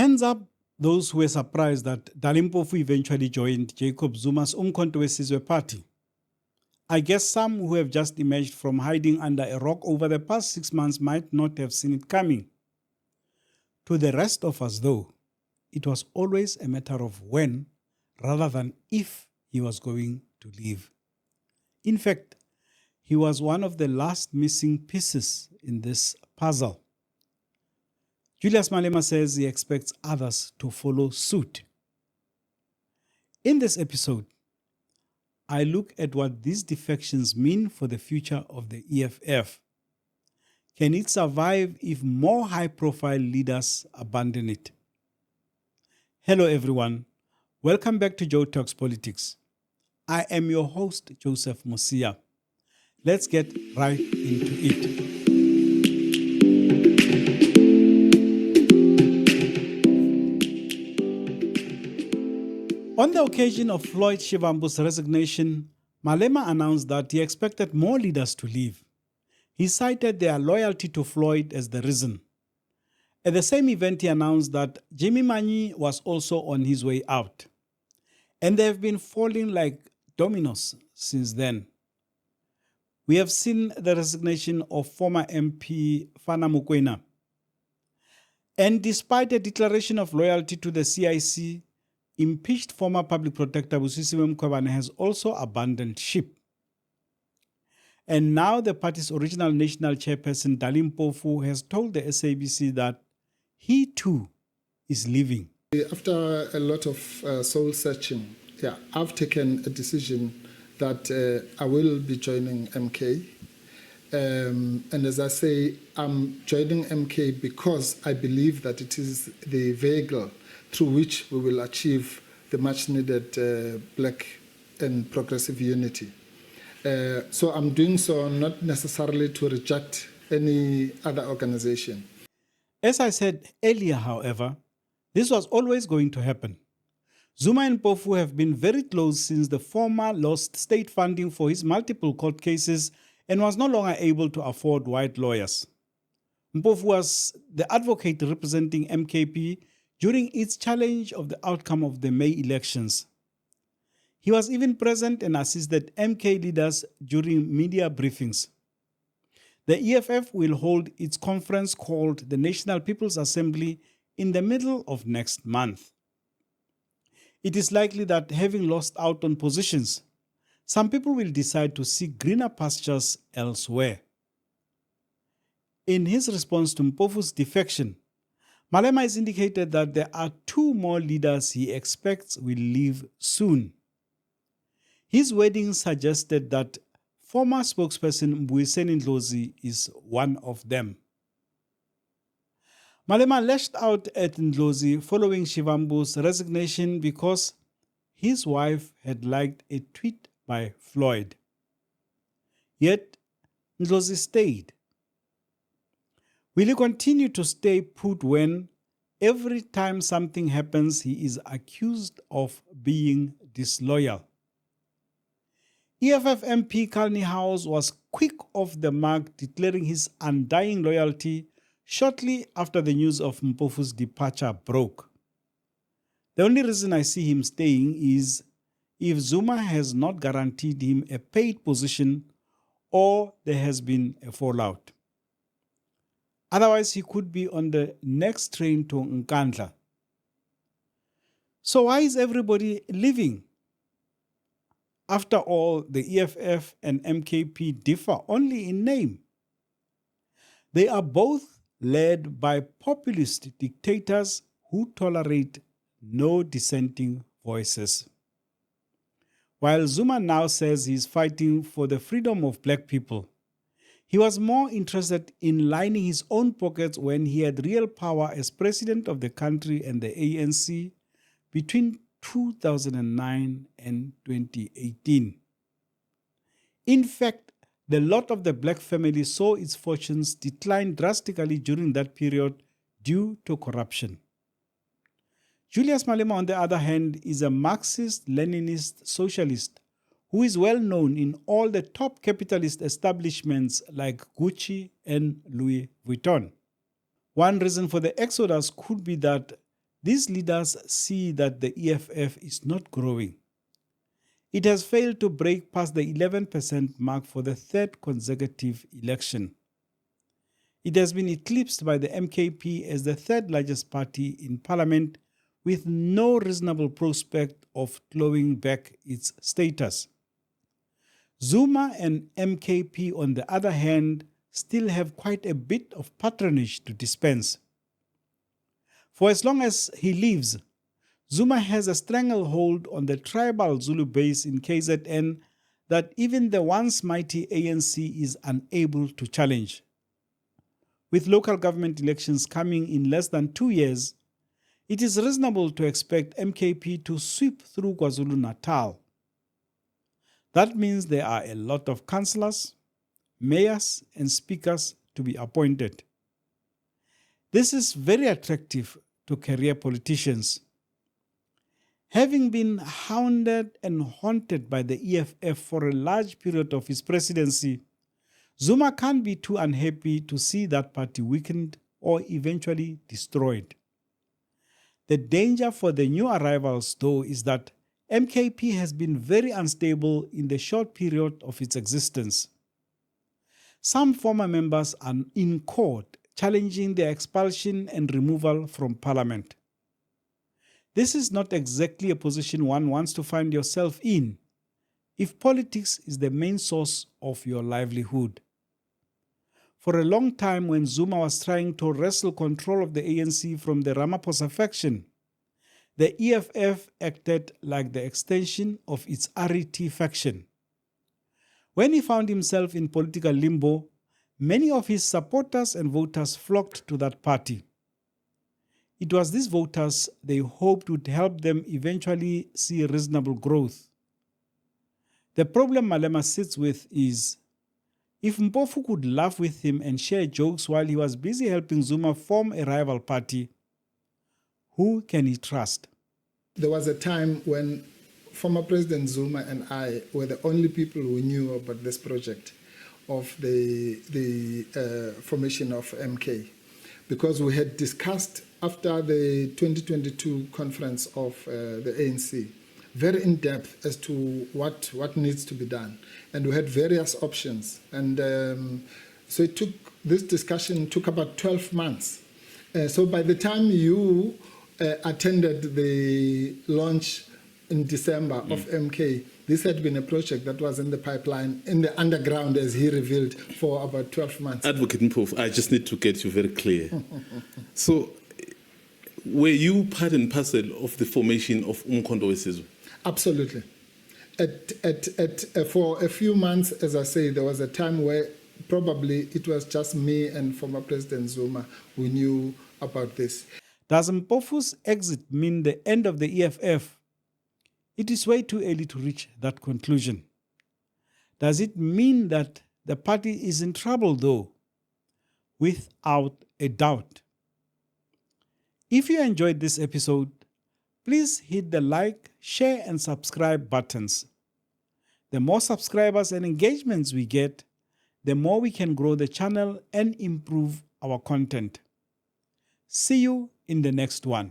Hands up those who were surprised that Dali Mpofu eventually joined Jacob Zuma's Umkhonto Sizwe Party. I guess some who have just emerged from hiding under a rock over the past 6 months might not have seen it coming. To the rest of us, though, it was always a matter of when rather than if he was going to leave. In fact, he was one of the last missing pieces in this puzzle. Julius Malema says he expects others to follow suit. In this episode, I look at what these defections mean for the future of the EFF. Can it survive if more high-profile leaders abandon it? Hello everyone, welcome back to Joe Talks Politics. I am your host, Joseph Mosia. Let's get right into it. On the occasion of Floyd Shivambu's resignation, Malema announced that he expected more leaders to leave. He cited their loyalty to Floyd as the reason. At the same event, he announced that Jimmy Manyi was also on his way out. And they have been falling like dominoes since then. We have seen the resignation of former MP Fana Mokoena. And despite a declaration of loyalty to the CIC, impeached former public protector Busisiwe Mkhwebane has also abandoned ship. And now the party's original national chairperson Dali Mpofu has told the SABC that he too is leaving. After a lot of soul searching, I've taken a decision that I will be joining MK. And as I say, I'm joining MK because I believe that it is the vehicle through which we will achieve the much needed black and progressive unity. So I'm doing so not necessarily to reject any other organization. As I said earlier, however, this was always going to happen. Zuma and Mpofu have been very close since the former lost state funding for his multiple court cases and was no longer able to afford white lawyers. Mpofu was the advocate representing MKP during its challenge of the outcome of the May elections. He was even present and assisted MK leaders during media briefings. The EFF will hold its conference called the National People's Assembly in the middle of next month. It is likely that having lost out on positions, some people will decide to seek greener pastures elsewhere. In his response to Mpofu's defection, Malema has indicated that there are 2 more leaders he expects will leave soon. His wording suggested that former spokesperson Mbuyiseni Ndlozi is one of them. Malema lashed out at Ndlozi following Shivambu's resignation because his wife had liked a tweet by Floyd. Yet, Ndlozi stayed. Will he continue to stay put when every time something happens, he is accused of being disloyal? EFF MP Kalni House was quick off the mark, declaring his undying loyalty shortly after the news of Mpofu's departure broke. The only reason I see him staying is if Zuma has not guaranteed him a paid position or there has been a fallout. Otherwise, he could be on the next train to Nkandla. So why is everybody leaving? After all, the EFF and MKP differ only in name. They are both led by populist dictators who tolerate no dissenting voices. While Zuma now says he's fighting for the freedom of black people, he was more interested in lining his own pockets when he had real power as president of the country and the ANC between 2009 and 2018. In fact, the lot of the black family saw its fortunes decline drastically during that period due to corruption. Julius Malema, on the other hand, is a Marxist-Leninist socialist who is well known in all the top capitalist establishments like Gucci and Louis Vuitton. One reason for the exodus could be that these leaders see that the EFF is not growing. It has failed to break past the 11% mark for the third consecutive election. It has been eclipsed by the MKP as the third largest party in parliament, with no reasonable prospect of clawing back its status. Zuma and MKP, on the other hand, still have quite a bit of patronage to dispense. For as long as he lives, Zuma has a stranglehold on the tribal Zulu base in KZN that even the once mighty ANC is unable to challenge. With local government elections coming in less than 2 years, it is reasonable to expect MKP to sweep through KwaZulu-Natal. That means there are a lot of councillors, mayors, and speakers to be appointed. This is very attractive to career politicians. Having been hounded and haunted by the EFF for a large period of his presidency, Zuma can't be too unhappy to see that party weakened or eventually destroyed. The danger for the new arrivals, though, is that MKP has been very unstable in the short period of its existence. Some former members are in court challenging their expulsion and removal from parliament. This is not exactly a position one wants to find yourself in if politics is the main source of your livelihood. For a long time, when Zuma was trying to wrestle control of the ANC from the Ramaphosa faction, the EFF acted like the extension of its RET faction. When he found himself in political limbo, many of his supporters and voters flocked to that party. It was these voters they hoped would help them eventually see reasonable growth. The problem Malema sits with is, if Mpofu could laugh with him and share jokes while he was busy helping Zuma form a rival party, who can he trust? There was a time when former President Zuma and I were the only people who knew about this project of the formation of MK, because we had discussed after the 2022 conference of the ANC very in depth as to what needs to be done, and we had various options, and so this discussion took about 12 months. So by the time you attended the launch in December of MK, this had been a project that was in the pipeline, in the underground, as he revealed, for about 12 months. Advocate Mpofu, I just need to get you very clear. So, were you part and parcel of the formation of Umkhonto Sizwe? Absolutely. For a few months, as I say, there was a time where probably it was just me and former President Zuma who knew about this. Does Mpofu's exit mean the end of the EFF? It is way too early to reach that conclusion. Does it mean that the party is in trouble, though? Without a doubt. If you enjoyed this episode, please hit the like, share, and subscribe buttons. The more subscribers and engagements we get, the more we can grow the channel and improve our content. See you in the next one.